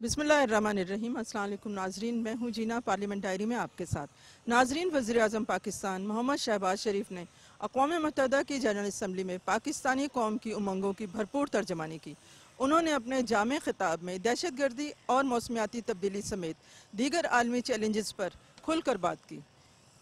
बिस्मिल्लाहिर्रहमानिर्रहीम। अस्सलाम वालेकुम नाजरीन, मैं हूँ जीना पार्लियामेंट डायरी में आपके साथ। नाजरीन, वज़ीर आज़म पाकिस्तान मोहम्मद शहबाज शरीफ ने अक़वाम मुत्तहिदा की जनरल असम्बली में पाकिस्तानी कौम की उमंगों की भरपूर तर्जमानी की। उन्होंने अपने जामे खिताब में दहशत गर्दी और मौसमियाती तब्दीली समेत दीगर आलमी चैलेंजेस पर खुलकर बात की।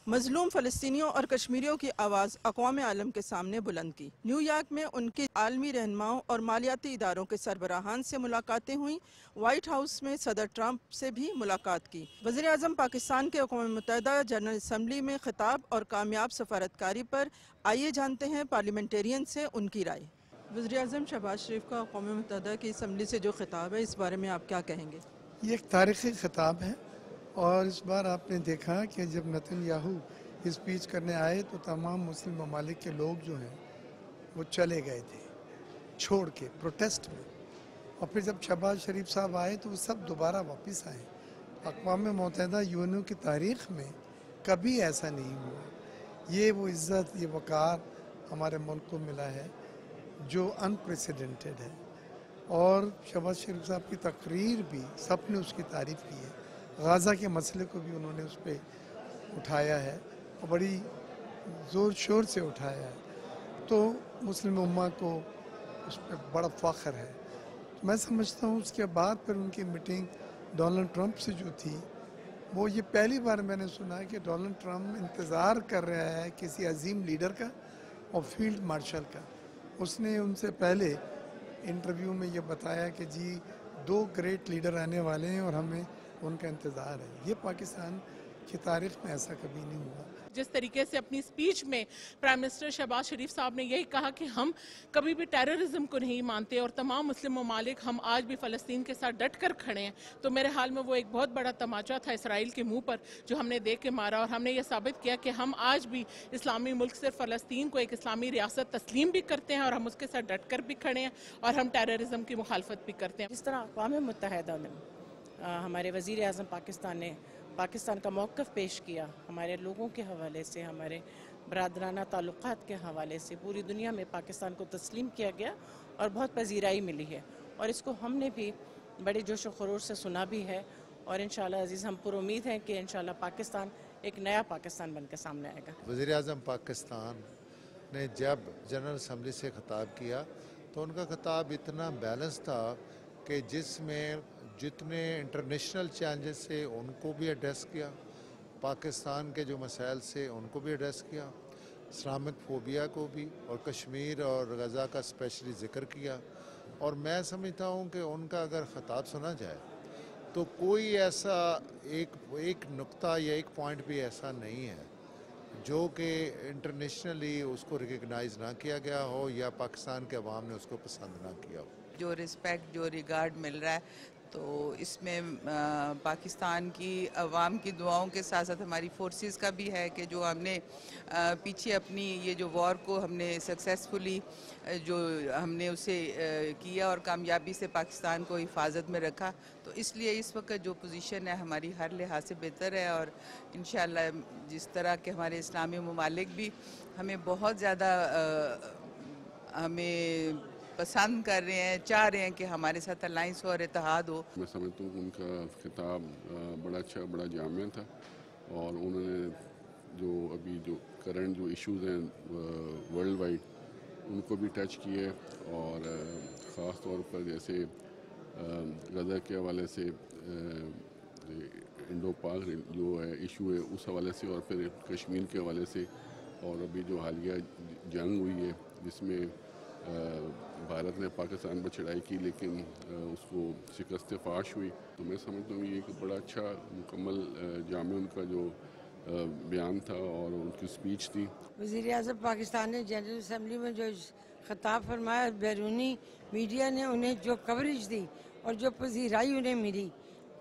मजलूम फ़लस्तीनियों और कश्मीरियों की आवाज़ अक़वाम आलम के सामने बुलंद की। न्यूयॉर्क में उनकी आलमी रहनुमाओं और मालियाती इदारों के सरबराहान से मुलाकातें हुई। वाइट हाउस में सदर ट्रंप से भी मुलाकात की। वज़ीर आज़म पाकिस्तान के अक़वाम मुत्तहिदा जनरल असम्बली में खिताब और कामयाब सफारतकारी पर आइए जानते हैं पार्लियामेंटेरियन से उनकी राय। वज़ीर आज़म शहबाज शरीफ का अक़वाम मुत्तहिदा की असम्बली से जो खिताब है, इस बारे में आप क्या कहेंगे? ये एक तारीख़ी खिताब है और इस बार आपने देखा कि जब नेतन्याहू स्पीच करने आए तो तमाम मुस्लिम ममालिक के लोग जो हैं वो चले गए थे छोड़ के प्रोटेस्ट में, और फिर जब शहबाज शरीफ साहब आए तो वो सब दोबारा वापस आए। अक़वाम मुत्तहिदा यूएनओ की तारीख़ में कभी ऐसा नहीं हुआ। ये वो इज़्ज़त, ये वक़ार हमारे मुल्क को मिला है जो अनप्रेसिडेंटेड है, और शहबाज शरीफ साहब की तकरीर भी सब ने उसकी तारीफ़ की है। गाज़ा के मसले को भी उन्होंने उस पर उठाया है और बड़ी ज़ोर शोर से उठाया है, तो मुस्लिम उम्मा को उस पर बड़ा फ़ख्र है। तो मैं समझता हूँ उसके बाद फिर उनकी मीटिंग डोनाल्ड ट्रंप से जो थी, वो ये पहली बार मैंने सुना है कि डोनाल्ड ट्रंप इंतज़ार कर रहा है किसी अजीम लीडर का और फील्ड मार्शल का। उसने उनसे पहले इंटरव्यू में ये बताया कि जी 2 ग्रेट लीडर आने वाले हैं और हमें उनका इंतज़ार है। ये पाकिस्तान की तारीख़ में ऐसा कभी नहीं हुआ। जिस तरीके से अपनी स्पीच में प्राइम मिनिस्टर शहबाज शरीफ साहब ने यही कहा कि हम कभी भी टेररिज्म को नहीं मानते और तमाम मुस्लिम ममालिक हम आज भी फ़लस्तीन के साथ डट कर खड़े हैं, तो मेरे हाल में वो एक बहुत बड़ा तमाचा था इसराइल के मुंह पर जो हमने देख के मारा, और हमने ये साबित किया कि हम आज भी इस्लामी मुल्क से फ़लस्तीन को एक इस्लामी रियासत तस्लीम भी करते हैं और हम उसके साथ डट कर भी खड़े हैं और हम टेररिज्म की मुखालफत भी करते हैं। जिस तरह अक़वाम मुत्तहिदा में हमारे वज़ीर आज़म पाकिस्तान ने पाकिस्तान का मौक़िफ़ पेश किया, हमारे लोगों के हवाले से, हमारे बरादराना ताल्लुक़ात के हवाले से पूरी दुनिया में पाकिस्तान को तस्लीम किया गया और बहुत पजीराई मिली है, और इसको हमने भी बड़े जोश व खरोश से सुना भी है, और इंशाअल्लाह अज़ीज़ हम पुर उम्मीद हैं कि इंशाअल्लाह पाकिस्तान एक नया पाकिस्तान बन के सामने आएगा। वज़ीर आज़म पाकिस्तान ने जब जनरल असम्बली से ख़िताब किया तो उनका ख़िताब इतना बैलेंस था कि जिसमें जितने इंटरनेशनल चैलेंजेस से उनको भी एड्रेस किया, पाकिस्तान के जो मसाइल से उनको भी एड्रेस किया, इस्लामिक फ़ोबिया को भी, और कश्मीर और गज़ा का स्पेशली ज़िक्र किया। और मैं समझता हूँ कि उनका अगर ख़िताब सुना जाए तो कोई ऐसा एक नुक्ता या एक पॉइंट भी ऐसा नहीं है जो कि इंटरनेशनली उसको रिकग्नाइज़ ना किया गया हो या पाकिस्तान के अवाम ने उसको पसंद ना किया हो। जो रिस्पेक्ट, जो रिगार्ड मिल रहा है, तो इसमें पाकिस्तान की अवाम की दुआओं के साथ साथ हमारी फोर्सेस का भी है कि जो हमने पीछे अपनी ये जो वॉर को हमने सक्सेसफुली जो हमने उसे किया और कामयाबी से पाकिस्तान को हिफाजत में रखा, तो इसलिए इस वक्त जो पोजीशन है हमारी हर लिहाज से बेहतर है, और इंशाअल्लाह जिस तरह के हमारे इस्लामी ममालिक भी हमें बहुत ज़्यादा हमें पसंद कर रहे हैं, चाह रहे हैं कि हमारे साथ अलाइंस हो और इत्तेहाद हो। मैं समझता हूँ कि उनका खिताब बड़ा अच्छा, बड़ा जामिया था, और उन्होंने जो अभी जो करंट जो इश्यूज़ हैं वर्ल्ड वाइड उनको भी टच किए, और ख़ास तौर पर जैसे गज़ा के हवाले से इंडो पाक जो है इशू है उस हवाले से, और फिर कश्मीर के हवाले से, और अभी जो हालिया जंग हुई है जिसमें भारत ने पाकिस्तान पर चढ़ाई की लेकिन उसको शिकस्त फाश हुई, तो मैं समझता हूँ ये एक बड़ा अच्छा मुकम्मल जामे उनका जो बयान था और उनकी स्पीच थी। वज़ीर आज़म पाकिस्तान ने जनरल असम्बली में जो ख़िताब फरमाया, बैरूनी मीडिया ने उन्हें जो कवरेज दी और जो पजीराई उन्हें मिली,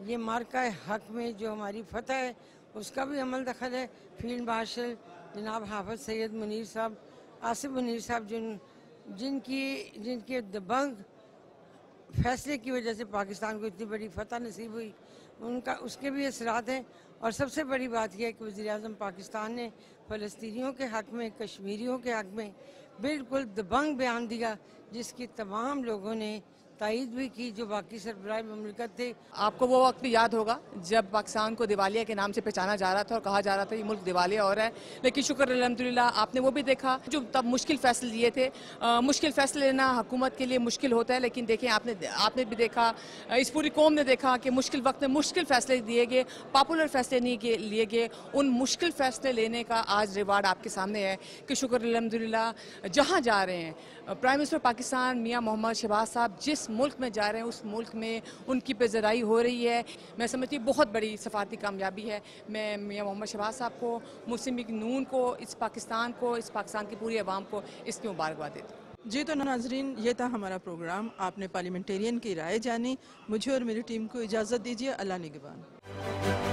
ये मार्का हक में जो हमारी फतह है उसका भी अमल दखल है। फील्ड मार्शल जनाब हाफिज सैयद मुनीर साहब, आसिफ मुनीर साहब, जिनके दबंग फैसले की वजह से पाकिस्तान को इतनी बड़ी फतह नसीब हुई, उनका उसके भी असरात हैं। और सबसे बड़ी बात यह है कि वज़ीर आज़म पाकिस्तान ने फ़लस्तीनियों के हक़ में, कश्मीरियों के हक़ में बिल्कुल दबंग बयान दिया, जिसकी तमाम लोगों ने تائید بھی کی جو باقی سربراہ مملکت تھے۔ آپ کو وہ وقت بھی یاد ہوگا جب پاکستان کو دیوالیہ کے نام سے پہچانا جا رہا تھا اور کہا جا رہا تھا یہ ملک دیوالیہ ہو رہا ہے، لیکن شکر الحمدللہ آپ نے وہ بھی دیکھا جو تب مشکل فیصلے لیے تھے۔ مشکل فیصلے لینا حکومت کے لیے مشکل ہوتا ہے، لیکن دیکھیں آپ نے بھی دیکھا، اس پوری قوم نے دیکھا کہ مشکل وقت میں مشکل فیصلے دیے گئے، پاپولر فیصلے نہیں لیے گئے۔ ان مشکل فیصلے لینے کا آج ریوارڈ آپ کے سامنے ہے کہ شکر الحمدللہ جہاں جا رہے ہیں پرائم منسٹر پاکستان میاں محمد شہباز صاحب جس ملک میں جا رہے ہیں اس ملک میں ان کی پذیرائی ہو رہی ہے۔ میں سمجھتی ہوں بہت بڑی سفارتی کامیابی ہے۔ میں میاں محمد شہباز صاحب کو، مسلم لیگ نون کو، اس پاکستان کی پوری عوام کو اس کی مبارکباد دیتی ہوں۔ جی تو ناظرین، یہ تھا ہمارا پروگرام۔ آپ نے پارلیمنٹیرین کی رائے جانی۔ مجھے اور میری ٹیم کو اجازت دیجیے۔ اللہ نگہبان۔